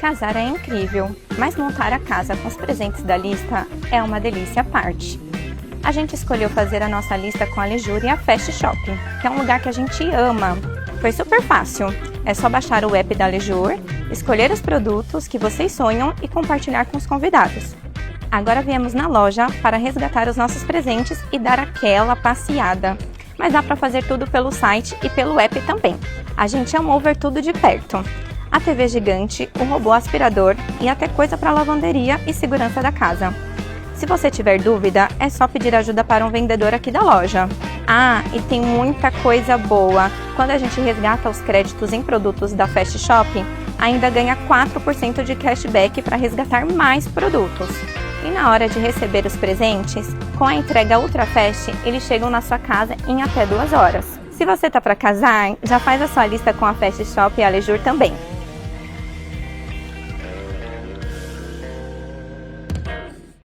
Casar é incrível, mas montar a casa com os presentes da lista é uma delícia à parte. A gente escolheu fazer a nossa lista com a Lejur e a Fast Shop, que é um lugar que a gente ama. Foi super fácil, é só baixar o app da Lejur, escolher os produtos que vocês sonham e compartilhar com os convidados. Agora viemos na loja para resgatar os nossos presentes e dar aquela passeada. Mas dá para fazer tudo pelo site e pelo app também. A gente amou ver tudo de perto. A TV gigante, o robô aspirador e até coisa para lavanderia e segurança da casa. Se você tiver dúvida, é só pedir ajuda para um vendedor aqui da loja. Ah, e tem muita coisa boa. Quando a gente resgata os créditos em produtos da Fast Shop, ainda ganha 4% de cashback para resgatar mais produtos. E na hora de receber os presentes, com a entrega Ultra Fast, eles chegam na sua casa em até 2 horas. Se você tá para casar, já faz a sua lista com a Fast Shop e a Lejur também.